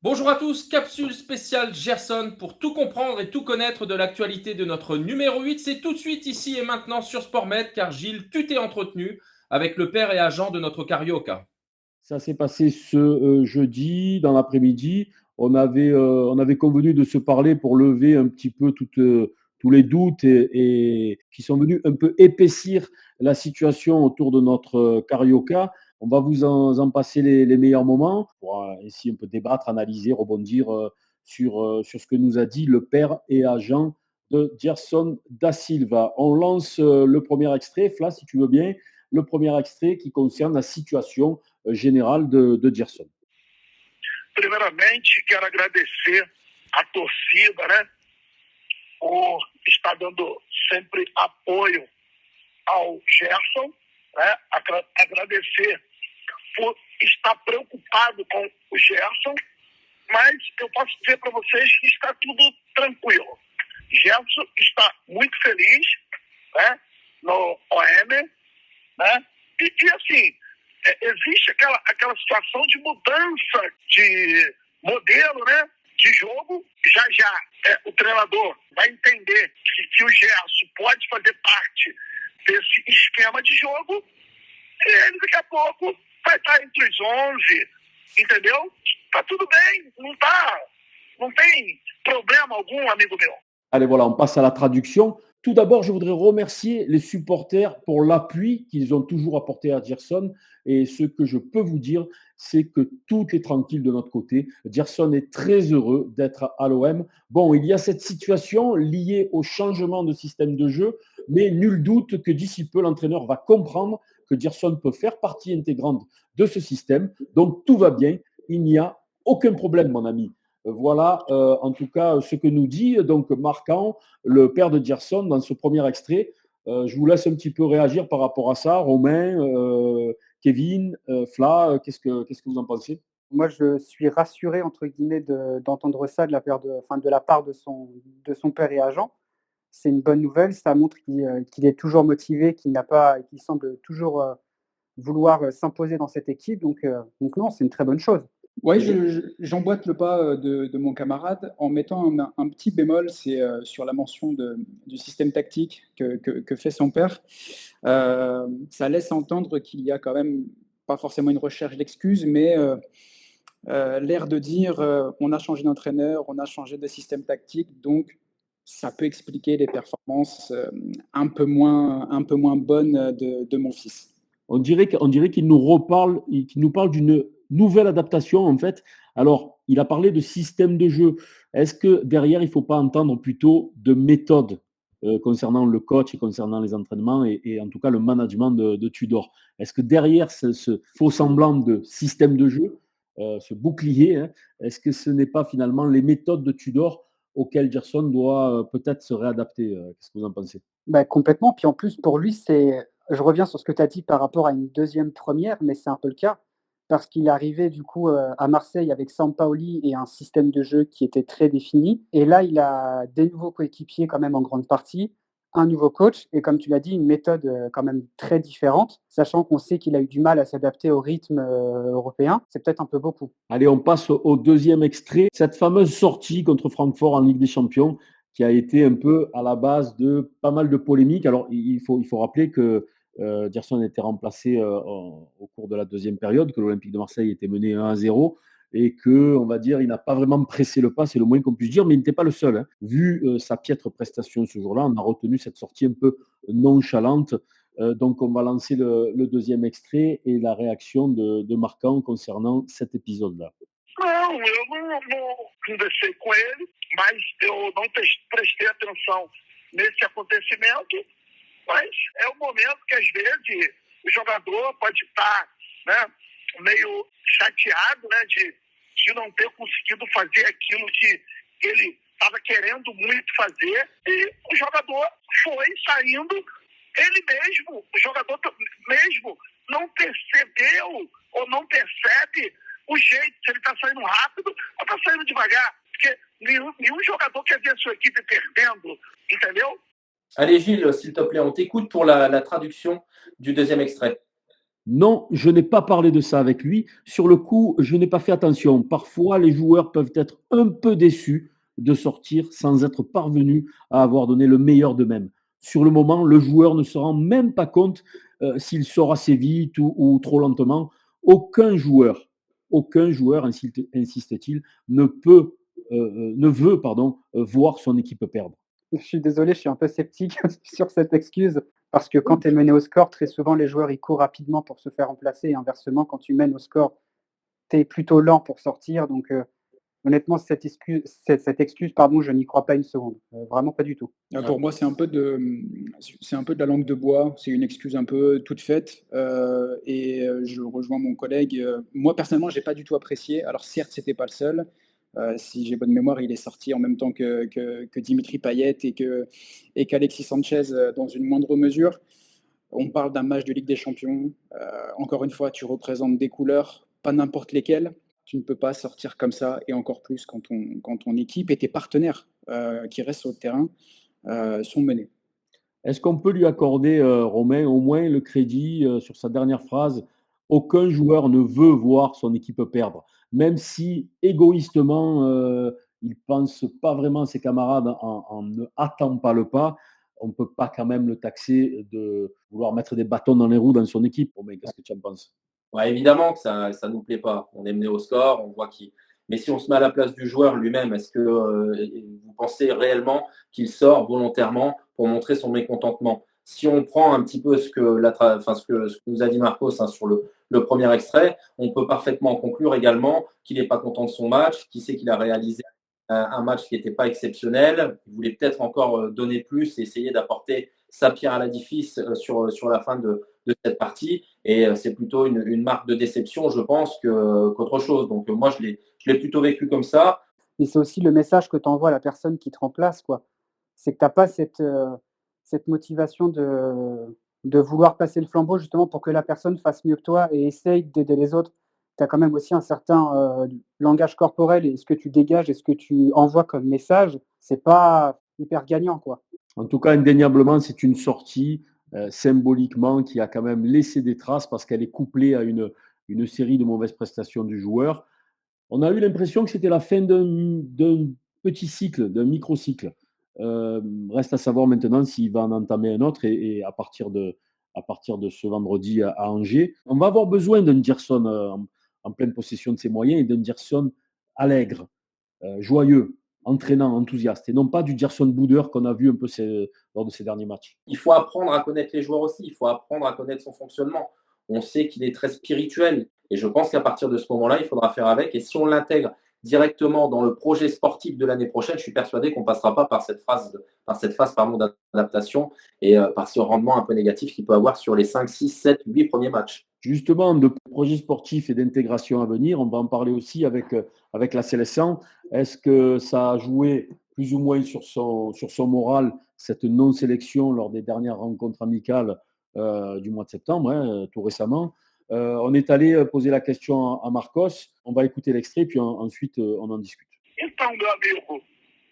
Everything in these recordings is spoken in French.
Bonjour à tous, capsule spéciale Gerson pour tout comprendre et tout connaître de l'actualité de notre numéro 8. C'est tout de suite ici et maintenant sur Sportmed car Gilles, tu t'es entretenu avec le père et agent de notre Carioca. Ça s'est passé ce jeudi dans l'après-midi. On avait convenu de se parler pour lever un petit peu tous les doutes et qui sont venus un peu épaissir la situation autour de notre Carioca. On va vous en passer les meilleurs moments pour ainsi un peu débattre, analyser, rebondir sur ce que nous a dit le père et agent de Gerson da Silva. On lance le premier extrait, Fla, si tu veux bien, le premier extrait qui concerne la situation général de Gerson. Primeiramente, quero agradecer a torcida, né, por estar dando sempre apoio ao Gerson, né, agradecer por estar preocupado com o Gerson, mas eu posso dizer para vocês que está tudo tranquilo. Gerson está muito feliz, né, no OM, né, e assim, existe aquela situação de mudança de modelo, né, de jogo. Já o treinador vai entender que o Gerson pode fazer parte desse esquema de jogo e ele daqui a pouco vai estar entre os 11, entendeu? Tá tudo bem, não tem problema algum, amigo meu. Allez, voilà, on passe à la traduction. Tout d'abord, je voudrais remercier les supporters pour l'appui qu'ils ont toujours apporté à Gerson. Et ce que je peux vous dire, c'est que tout est tranquille de notre côté. Gerson est très heureux d'être à l'OM. Bon, il y a cette situation liée au changement de système de jeu, mais nul doute que d'ici peu, l'entraîneur va comprendre que Gerson peut faire partie intégrante de ce système. Donc, tout va bien. Il n'y a aucun problème, mon ami. Voilà, en tout cas, ce que nous dit donc Marquand, le père de Gerson, dans ce premier extrait. Je vous laisse un petit peu réagir par rapport à ça. Romain, Kevin, Fla, qu'est-ce que vous en pensez? Moi, je suis rassuré entre guillemets d'entendre ça de la part de son père et agent. C'est une bonne nouvelle, ça montre qu'il est toujours motivé, qu'il semble toujours, vouloir, s'imposer dans cette équipe donc non, c'est une très bonne chose. Ouais, j'emboîte le pas de mon camarade en mettant un petit bémol, c'est sur la mention du système tactique que fait son père. Ça laisse entendre qu'il y a quand même pas forcément une recherche d'excuses, mais l'air de dire on a changé d'entraîneur, on a changé de système tactique, donc ça peut expliquer les performances un peu moins bonnes de mon fils. On dirait qu'il qu'il nous parle d'une nouvelle adaptation, en fait. Alors, il a parlé de système de jeu. Est-ce que derrière, il ne faut pas entendre plutôt de méthode concernant le coach et concernant les entraînements et en tout cas le management de Tudor? Est-ce que derrière ce faux semblant de système de jeu, ce bouclier, hein, est-ce que ce n'est pas finalement les méthodes de Tudor auxquelles Gerson doit peut-être se réadapter? Qu'est-ce que vous en pensez? Bah, complètement, puis en plus pour lui, je reviens sur ce que tu as dit par rapport à une deuxième première, mais c'est un peu le cas, parce qu'il est arrivé du coup, à Marseille avec Sampaoli et un système de jeu qui était très défini et là, il a des nouveaux coéquipiers quand même en grande partie, un nouveau coach et comme tu l'as dit, une méthode, quand même très différente, sachant qu'on sait qu'il a eu du mal à s'adapter au rythme, européen. C'est peut-être un peu beaucoup. Allez, on passe au deuxième extrait. Cette fameuse sortie contre Francfort en Ligue des Champions qui a été un peu à la base de pas mal de polémiques. Alors, il faut rappeler que Gerson a été remplacé au cours de la deuxième période, que l'Olympique de Marseille était mené 1-0 et que, on va dire, il n'a pas vraiment pressé le pas, c'est le moins qu'on puisse dire, mais il n'était pas le seul, hein. Vu sa piètre prestation ce jour-là, on a retenu cette sortie un peu nonchalante. Donc, on va lancer le deuxième extrait et la réaction de Marquand concernant cet épisode-là. Não, eu não conversei com ele, mas eu não prestei atenção nesse acontecimento. Mas é um momento que, às vezes, o jogador pode estar, né, meio chateado, né, de não ter conseguido fazer aquilo que ele estava querendo muito fazer. E o jogador foi saindo, ele mesmo, o jogador mesmo, não percebeu ou não percebe o jeito, se ele está saindo rápido ou está saindo devagar. Porque nenhum jogador quer ver a sua equipe perdendo, entendeu? Allez Gilles, s'il te plaît, on t'écoute pour la traduction du deuxième extrait. Non, je n'ai pas parlé de ça avec lui. Sur le coup, je n'ai pas fait attention. Parfois, les joueurs peuvent être un peu déçus de sortir sans être parvenus à avoir donné le meilleur d'eux-mêmes. Sur le moment, le joueur ne se rend même pas compte s'il sort assez vite ou trop lentement. Aucun joueur, insiste-t-il, ne veut voir son équipe perdre. Je suis désolé, je suis un peu sceptique sur cette excuse, parce que quand tu es mené au score, très souvent les joueurs ils courent rapidement pour se faire remplacer, et inversement, quand tu mènes au score, tu es plutôt lent pour sortir. Donc honnêtement, cette excuse, pardon, je n'y crois pas une seconde. Vraiment pas du tout. Pour moi, c'est un peu de la langue de bois. C'est une excuse un peu toute faite. Je rejoins mon collègue. Moi, personnellement, j'ai pas du tout apprécié. Alors, certes, c'était pas le seul. Si j'ai bonne mémoire, il est sorti en même temps que Dimitri Payet et qu'Alexis Sanchez dans une moindre mesure. On parle d'un match de Ligue des Champions. Encore une fois, tu représentes des couleurs, pas n'importe lesquelles. Tu ne peux pas sortir comme ça, et encore plus quand ton équipe et tes partenaires qui restent sur le terrain sont menés. Est-ce qu'on peut lui accorder, Romain, au moins le crédit sur sa dernière phrase? Aucun joueur ne veut voir son équipe perdre, même si égoïstement, il ne pense pas vraiment à ses camarades en ne hâtant pas le pas. On ne peut pas quand même le taxer de vouloir mettre des bâtons dans les roues dans son équipe. Romain, qu'est-ce que tu en penses? Ouais, évidemment que ça ne nous plaît pas. On est mené au score, on voit qu'il. Mais si on se met à la place du joueur lui-même, est-ce que vous pensez réellement qu'il sort volontairement pour montrer son mécontentement? Si on prend un petit peu ce que nous a dit Marcos sur le premier extrait, on peut parfaitement conclure également qu'il n'est pas content de son match, qu'il sait qu'il a réalisé un match qui n'était pas exceptionnel. Il voulait peut-être encore donner plus et essayer d'apporter sa pierre à l'édifice sur la fin de cette partie. Et c'est plutôt une marque de déception, je pense, qu'autre chose. Donc moi, je l'ai plutôt vécu comme ça. Et c'est aussi le message que tu envoies à la personne qui te remplace, quoi. C'est que tu n'as pas cette motivation de vouloir passer le flambeau justement pour que la personne fasse mieux que toi et essaye d'aider les autres. Tu as quand même aussi un certain langage corporel, et ce que tu dégages et ce que tu envoies comme message, c'est pas hyper gagnant, quoi. En tout cas, indéniablement, c'est une sortie symboliquement qui a quand même laissé des traces parce qu'elle est couplée à une série de mauvaises prestations du joueur. On a eu l'impression que c'était la fin d'un petit cycle, d'un micro-cycle. Reste à savoir maintenant s'il va en entamer un autre et à partir de ce vendredi à Angers. On va avoir besoin d'un Gerson en pleine possession de ses moyens et d'un Gerson allègre, joyeux, entraînant, enthousiaste, et non pas du Gerson boudeur qu'on a vu un peu lors de ces derniers matchs. Il faut apprendre à connaître les joueurs aussi, il faut apprendre à connaître son fonctionnement. On sait qu'il est très spirituel et je pense qu'à partir de ce moment-là, il faudra faire avec. Et si on l'intègre directement dans le projet sportif de l'année prochaine, je suis persuadé qu'on ne passera pas par cette phase d'adaptation et par ce rendement un peu négatif qu'il peut avoir sur les 5, 6, 7, 8 premiers matchs. Justement, de projets sportifs et d'intégration à venir, on va en parler aussi avec la sélection. Est-ce que ça a joué plus ou moins sur son moral, cette non-sélection lors des dernières rencontres amicales du mois de septembre, tout récemment? On est allé poser la question à Marcos. On va écouter l'extrait, puis ensuite on en discute. Então, meu amigo,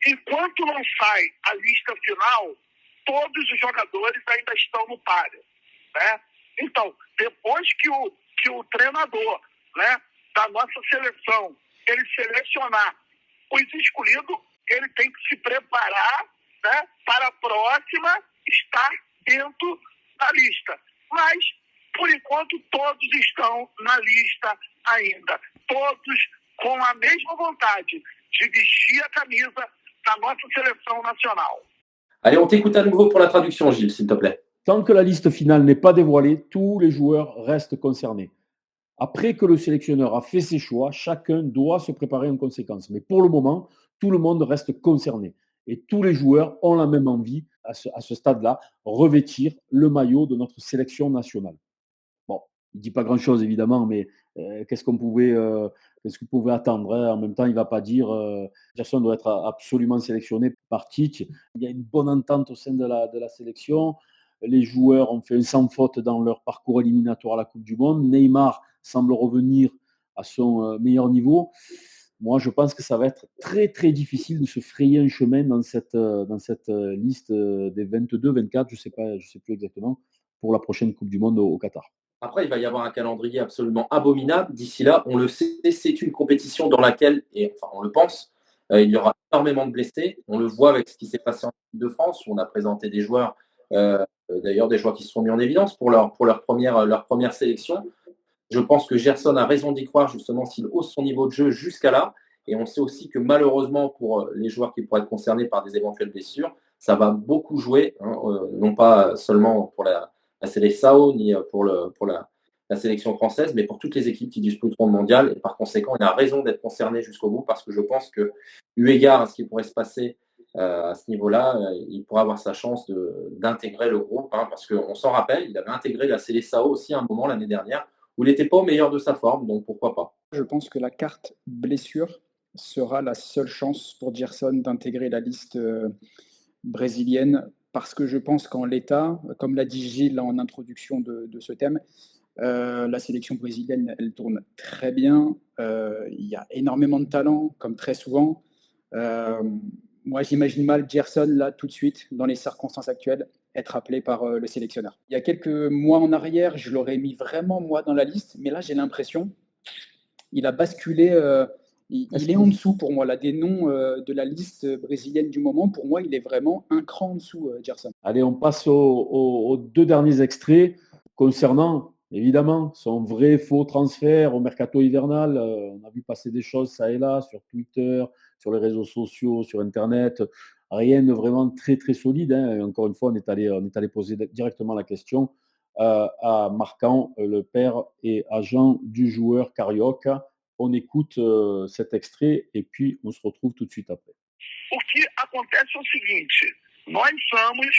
enquanto não sai a lista final, todos os jogadores ainda estão no páreo, né? Então, depois que o treinador, né, da nossa seleção, ele selecionar os escolhidos, ele tem que se preparar, né, para a próxima estar dentro da lista. Mas, por enquanto, todos estão na lista ainda. Todos com a mesma vontade de vestir a camisa da nossa sélection nationale. Allez, on t'écoute à nouveau pour la traduction, Gilles, s'il te plaît. Tant que la liste finale n'est pas dévoilée, tous les joueurs restent concernés. Après que le sélectionneur a fait ses choix, chacun doit se préparer en conséquence. Mais pour le moment, tout le monde reste concerné. Et tous les joueurs ont la même envie, à ce stade-là, revêtir le maillot de notre sélection nationale. Bon, il ne dit pas grand-chose, évidemment, mais qu'est-ce qu'on pouvait attendre, hein? En même temps, il ne va pas dire Gerson doit être absolument sélectionné par Tite. Il y a une bonne entente au sein de la sélection. Les joueurs ont fait un sans faute dans leur parcours éliminatoire à la Coupe du Monde. Neymar semble revenir à son meilleur niveau. Moi, je pense que ça va être très, très difficile de se frayer un chemin dans cette liste des 22, 24, je sais plus exactement, pour la prochaine Coupe du Monde au Qatar. Après, il va y avoir un calendrier absolument abominable. D'ici là, on le sait, c'est une compétition dans laquelle, et enfin, on le pense, il y aura énormément de blessés. On le voit avec ce qui s'est passé en équipe de France, où on a présenté des joueurs, d'ailleurs des joueurs qui se sont mis en évidence pour leur première sélection. Je pense que Gerson a raison d'y croire, justement, s'il hausse son niveau de jeu jusqu'à là. Et on sait aussi que malheureusement, pour les joueurs qui pourraient être concernés par des éventuelles blessures, ça va beaucoup jouer, hein, non pas seulement pour la Seleção, ni pour la sélection française, mais pour toutes les équipes qui disputeront le mondial. Et par conséquent, il a raison d'être concerné jusqu'au bout, parce que je pense que, eu égard à ce qui pourrait se passer à ce niveau-là, il pourra avoir sa chance d'intégrer le groupe, hein, parce qu'on s'en rappelle, il avait intégré la Seleção aussi à un moment l'année dernière, où il n'était pas au meilleur de sa forme, donc pourquoi pas. Je pense que la carte blessure sera la seule chance pour Gerson d'intégrer la liste brésilienne, parce que je pense qu'en l'état, comme l'a dit Gilles en introduction de ce thème, la sélection brésilienne, elle tourne très bien. Il y a énormément de talent, comme très souvent. Moi, j'imagine mal Gerson, là, tout de suite, dans les circonstances actuelles, être appelé par le sélectionneur. Il y a quelques mois en arrière, je l'aurais mis vraiment, moi, dans la liste, mais là, j'ai l'impression il a basculé. Il est en dessous pour moi, là, des noms de la liste brésilienne du moment. Pour moi, il est vraiment un cran en dessous, Gerson. Allez, on passe aux deux derniers extraits concernant, évidemment, son vrai faux transfert au mercato hivernal. On a vu passer des choses ça et là sur Twitter, sur les réseaux sociaux, sur Internet. Rien de vraiment très, très solide, hein. Encore une fois, on est allé poser directement la question à Marcan, le père et agent du joueur carioca. On écoute cet extrait et puis on se retrouve tout de suite après. O que acontece é o seguinte, nós somos,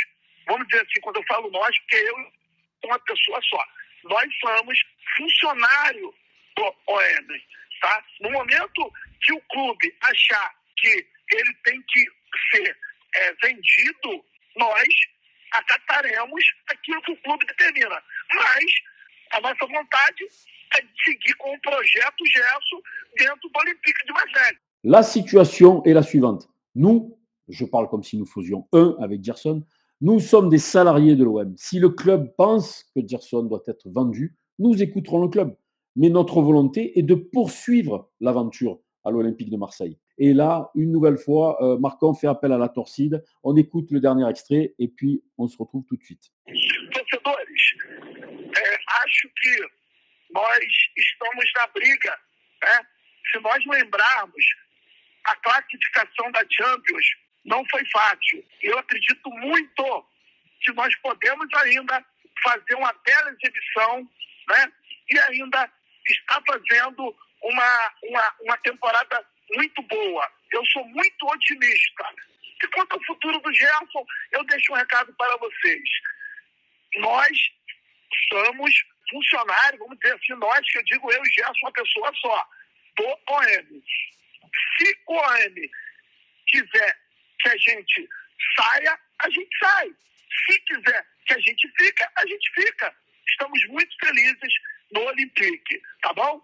vamos dizer assim, quando eu falo nós, porque eu sou uma pessoa só, nós somos funcionário do OM, tá? No momento que o clube achar que ele tem que ser vendido, nós acataremos aquilo que o clube determina. Mas a nossa vontade é de seguir com o projeto Gerson dentro do Olympique de Marseille. La situation est la suivante. Nous, je parle comme si nous faisions un avec Gerson, nous sommes des salariés de l'OM. Si le club pense que Gerson doit être vendu, nous écouterons le club. Mais notre volonté est de poursuivre l'aventure à l'Olympique de Marseille. Et là, une nouvelle fois, Marcon fait appel à la torcide. On écoute le dernier extrait et puis on se retrouve tout de suite. Torcedores, acho que nós estamos na briga, né? Se nós lembrarmos, a classificação da Champions não foi fácil. Eu acredito muito que nós podemos ainda fazer uma bela exibição, né? E ainda estar fazendo uma temporada muito boa. Eu sou muito otimista. E quanto ao futuro do Gerson, eu deixo um recado para vocês. Nós somos funcionários, vamos dizer assim, nós, que eu digo eu e Gerson, uma pessoa só, do OM. Se o OM quiser que a gente saia, a gente sai. Se quiser que a gente fica. Estamos muito felizes no Olympique, tá bom?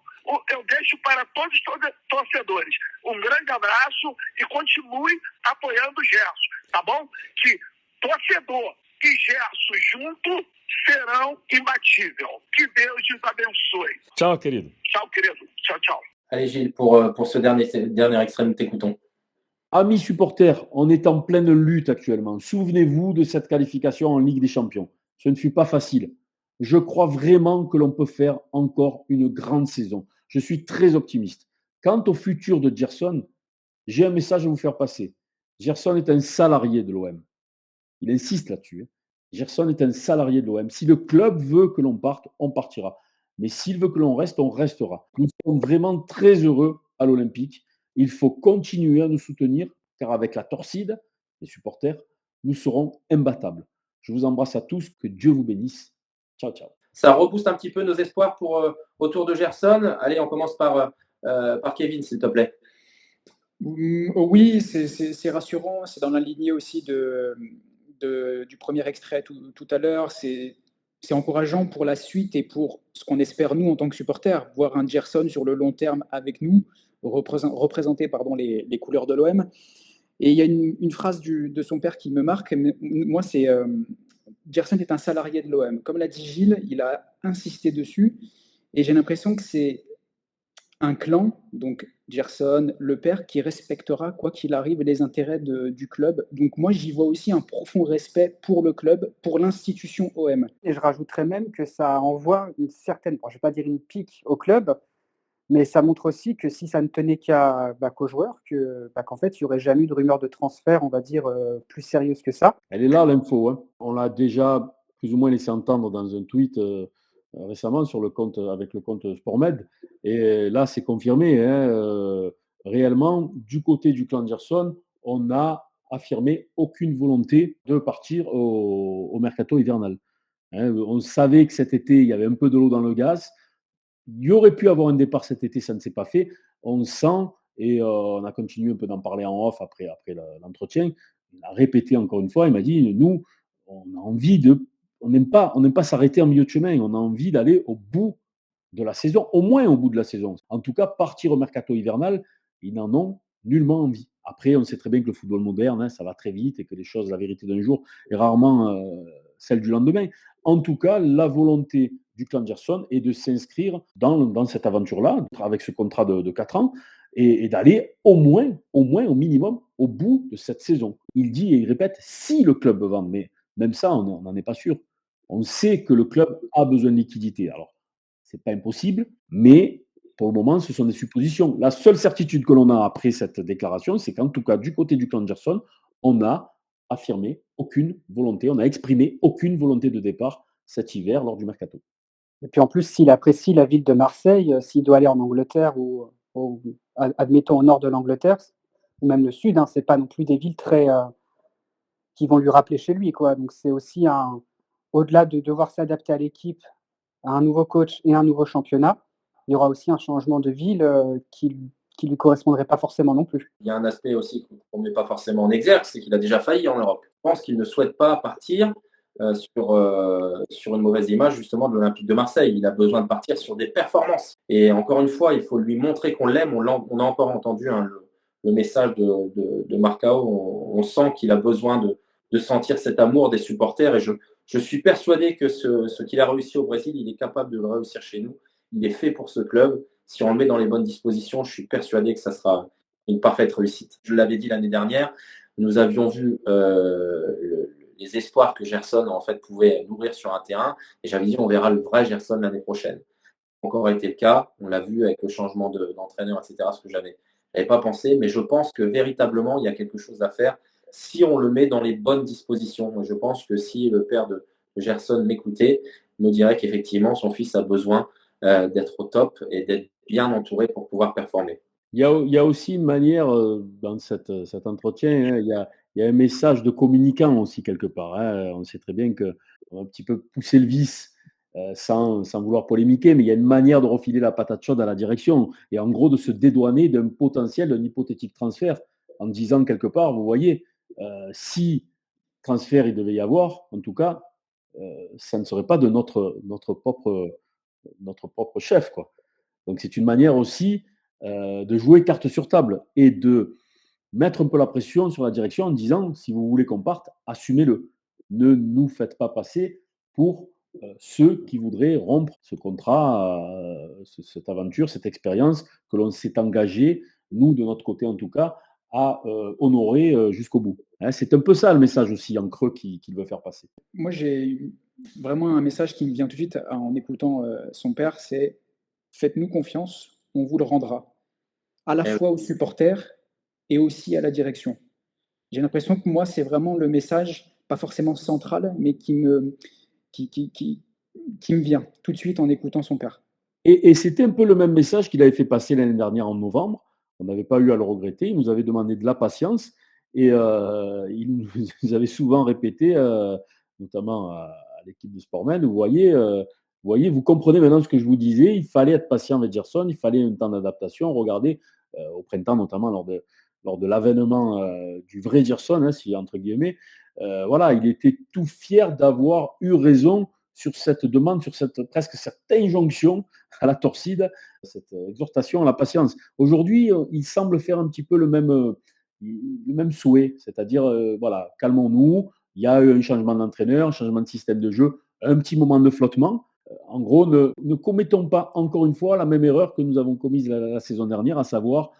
Eu deixo para todos os torcedores um grande abraço e continue apoiando o Gerson, tá bom? Que torcedor e Gerson junto serão imbatíveis. Que Deus os abençoe. Ciao, querido. Ciao, querido. Ciao, ciao. Allez Gilles, pour ce dernier extrait, nous t'écoutons. Amis supporters, on est en pleine lutte actuellement. Souvenez-vous de cette qualification en Ligue des Champions. Ce ne fut pas facile. Je crois vraiment que l'on peut faire encore une grande saison. Je suis très optimiste. Quant au futur de Gerson, j'ai un message à vous faire passer. Gerson est un salarié de l'OM. Il insiste là-dessus. Gerson est un salarié de l'OM. Si le club veut que l'on parte, on partira. Mais s'il veut que l'on reste, on restera. Nous sommes vraiment très heureux à l'Olympique. Il faut continuer à nous soutenir, car avec la torcide, les supporters, nous serons imbattables. Je vous embrasse à tous. Que Dieu vous bénisse. Ciao, ciao. Ça rebooste un petit peu nos espoirs autour de Gerson. Allez, on commence par Kevin, s'il te plaît. Oui, c'est rassurant. C'est dans la lignée aussi du premier extrait tout à l'heure. C'est encourageant pour la suite et pour ce qu'on espère, nous, en tant que supporters. Voir un Gerson sur le long terme avec nous, représenter les couleurs de l'OM. Et il y a une phrase de son père qui me marque. Moi, c'est Gerson est un salarié de l'OM. Comme l'a dit Gilles, il a insisté dessus. Et j'ai l'impression que c'est un clan, donc Gerson, le père, qui respectera, quoi qu'il arrive, les intérêts du club. Donc moi, j'y vois aussi un profond respect pour le club, pour l'institution OM. Et je rajouterais même que ça envoie une certaine, bon, je ne vais pas dire une pique au club, mais ça montre aussi que si ça ne tenait qu'aux joueurs, qu'en fait, il n'y aurait jamais eu de rumeur de transfert, on va dire, plus sérieuse que ça. Elle est là, l'info, hein. On l'a déjà plus ou moins laissé entendre dans un tweet récemment sur le compte, avec le compte SportMed. Et là, c'est confirmé, hein, réellement, du côté du clan Gerson, on n'a affirmé aucune volonté de partir au mercato hivernal. Hein, on savait que cet été, il y avait un peu de l'eau dans le gaz. Il y aurait pu avoir un départ cet été, ça ne s'est pas fait. On sent, et on a continué un peu d'en parler en off après l'entretien. Il a répété encore une fois, il m'a dit, nous, on a envie de... On n'aime pas s'arrêter en milieu de chemin, on a envie d'aller au bout de la saison, au moins au bout de la saison. En tout cas, partir au mercato hivernal, ils n'en ont nullement envie. Après, on sait très bien que le football moderne, hein, ça va très vite et que les choses, la vérité d'un jour est rarement celle du lendemain. En tout cas, la volonté du clan Gerson est de s'inscrire dans cette aventure-là, avec ce contrat de 4 ans, et d'aller au minimum, au bout de cette saison. Il dit et il répète, si le club veut vendre, mais même ça, on n'en est pas sûr. On sait que le club a besoin de liquidité. Alors, c'est pas impossible, mais pour le moment, ce sont des suppositions. La seule certitude que l'on a après cette déclaration, c'est qu'en tout cas, du côté du clan Gerson, on a affirmé aucune volonté, on a exprimé aucune volonté de départ cet hiver lors du mercato. Et puis en plus, s'il apprécie la ville de Marseille, s'il doit aller en Angleterre ou admettons au nord de l'Angleterre, ou même le sud, hein, c'est pas non plus des villes très qui vont lui rappeler chez lui, quoi. Donc c'est aussi au-delà de devoir s'adapter à l'équipe, à un nouveau coach et un nouveau championnat, il y aura aussi un changement de ville qui lui correspondrait pas forcément non plus. Il y a un aspect aussi qu'on ne met pas forcément en exergue, c'est qu'il a déjà failli en Europe. Je pense qu'il ne souhaite pas partir sur une mauvaise image justement de l'Olympique de Marseille. Il a besoin de partir sur des performances. Et encore une fois, il faut lui montrer qu'on l'aime. On a encore entendu le message de Marcao. On sent qu'il a besoin de sentir cet amour des supporters. Et je suis persuadé que ce qu'il a réussi au Brésil, il est capable de le réussir chez nous. Il est fait pour ce club. Si on le met dans les bonnes dispositions, je suis persuadé que ça sera une parfaite réussite. Je l'avais dit l'année dernière, nous avions vu les espoirs que Gerson en fait pouvait nourrir sur un terrain, et j'avais dit on verra le vrai Gerson l'année prochaine. Encore été le cas, on l'a vu avec le changement d'entraîneur, etc. Ce que j'avais pas pensé, mais je pense que véritablement il y a quelque chose à faire si on le met dans les bonnes dispositions. Moi, je pense que si le père de Gerson m'écoutait, me dirait qu'effectivement son fils a besoin d'être au top et d'être bien entouré pour pouvoir performer. Il y a aussi une manière, dans cet entretien, hein, il y a un message de communicant aussi quelque part. Hein. On sait très bien qu'on a un petit peu poussé le vice sans vouloir polémiquer, mais il y a une manière de refiler la patate chaude à la direction et en gros de se dédouaner d'un hypothétique transfert en disant quelque part, vous voyez, si transfert il devait y avoir, en tout cas, ça ne serait pas de notre propre chef, quoi. Donc c'est une manière aussi de jouer carte sur table et de mettre un peu la pression sur la direction en disant si vous voulez qu'on parte, assumez-le. Ne nous faites pas passer pour ceux qui voudraient rompre ce contrat, cette aventure, cette expérience que l'on s'est engagé, nous de notre côté en tout cas, à honorer jusqu'au bout. Hein, c'est un peu ça le message aussi en creux qu'il veut faire passer. Moi, j'ai vraiment un message qui me vient tout de suite en écoutant son père, c'est faites-nous confiance, on vous le rendra. À la fois aux supporters et aussi à la direction. J'ai l'impression que moi, c'est vraiment le message, pas forcément central, mais qui me vient tout de suite en écoutant son père. Et c'était un peu le même message qu'il avait fait passer l'année dernière en novembre. On n'avait pas eu à le regretter. Il nous avait demandé de la patience et il nous avait souvent répété, notamment à l'équipe de Sportmen, vous voyez, vous comprenez maintenant ce que je vous disais. Il fallait être patient avec Gerson, il fallait un temps d'adaptation. Regardez, au printemps notamment, lors de l'avènement du vrai Gerson, hein, si, entre guillemets, voilà, il était tout fier d'avoir eu raison sur cette demande, sur cette injonction à la torcide, cette exhortation à la patience. Aujourd'hui, il semble faire un petit peu le même le même souhait, c'est-à-dire, voilà, calmons-nous, il y a eu un changement d'entraîneur, un changement de système de jeu, un petit moment de flottement. En gros, ne commettons pas encore une fois la même erreur que nous avons commise la saison dernière, à savoir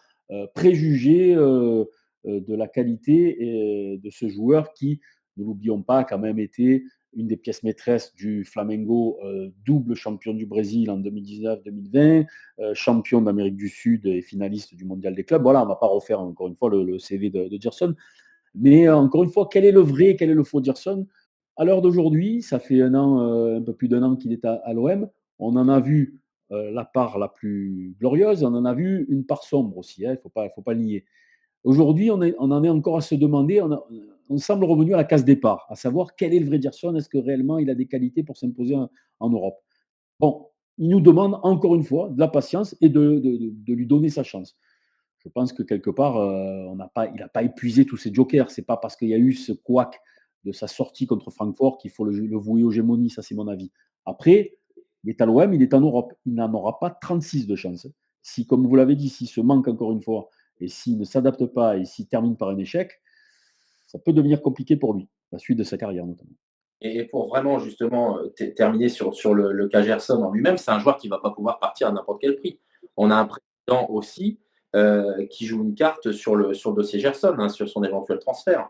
préjuger de la qualité de ce joueur qui, ne l'oublions pas, a quand même été une des pièces maîtresses du Flamengo, double champion du Brésil en 2019-2020, champion d'Amérique du Sud et finaliste du Mondial des clubs. Voilà, on ne va pas refaire encore une fois le CV de Gerson. Mais encore une fois, quel est le vrai, quel est le faux Gerson? À l'heure d'aujourd'hui, ça fait un an, un peu plus d'un an qu'il est à l'OM. On en a vu la part la plus glorieuse, on en a vu une part sombre aussi, il ne faut pas le nier. Aujourd'hui, on en est encore à se demander, on semble revenu à la case départ, à savoir quel est le vrai Gerson, est-ce que réellement il a des qualités pour s'imposer en Europe? Bon, il nous demande encore une fois de la patience et de lui donner sa chance. Je pense que quelque part, il n'a pas épuisé tous ses jokers. Ce n'est pas parce qu'il y a eu ce couac de sa sortie contre Francfort qu'il faut le vouer aux gémonies, ça c'est mon avis. Après, il est à l'OM, il est en Europe. Il n'en aura pas 36 de chance. Si, comme vous l'avez dit, s'il se manque encore une fois, et s'il ne s'adapte pas, et s'il termine par un échec, ça peut devenir compliqué pour lui, la suite de sa carrière notamment. Et pour vraiment justement terminer sur le cas Gerson en lui-même, c'est un joueur qui ne va pas pouvoir partir à n'importe quel prix. On a un président aussi qui joue une carte sur le dossier Gerson, hein, sur son éventuel transfert.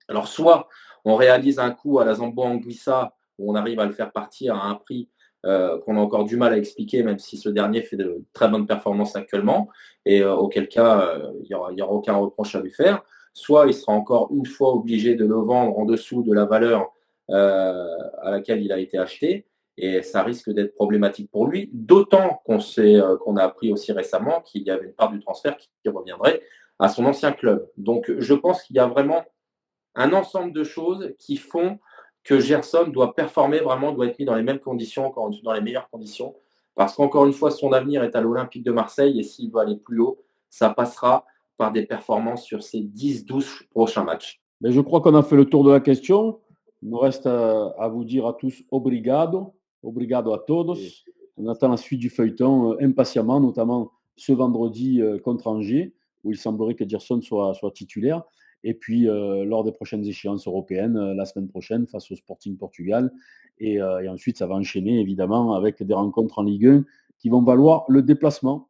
Alors soit on réalise un coup à la Zambo Anguissa où on arrive à le faire partir à un prix qu'on a encore du mal à expliquer, même si ce dernier fait de très bonnes performances actuellement, et auquel cas il n'y aura aucun reproche à lui faire. Soit il sera encore une fois obligé de le vendre en dessous de la valeur à laquelle il a été acheté, et ça risque d'être problématique pour lui, d'autant qu'on a appris aussi récemment qu'il y avait une part du transfert qui reviendrait à son ancien club. Donc je pense qu'il y a vraiment un ensemble de choses qui font que Gerson doit performer vraiment, doit être mis dans les mêmes conditions, dans les meilleures conditions, parce qu'encore une fois, son avenir est à l'Olympique de Marseille, et s'il veut aller plus haut, ça passera par des performances sur ces 10-12 prochains matchs. Mais je crois qu'on a fait le tour de la question. Il nous reste à vous dire à tous obrigado a todos. On attend la suite du feuilleton impatiemment, notamment ce vendredi contre Angers, où il semblerait que Gerson soit titulaire. Et puis, lors des prochaines échéances européennes, la semaine prochaine, face au Sporting Portugal. Et ensuite, ça va enchaîner, évidemment, avec des rencontres en Ligue 1 qui vont valoir le déplacement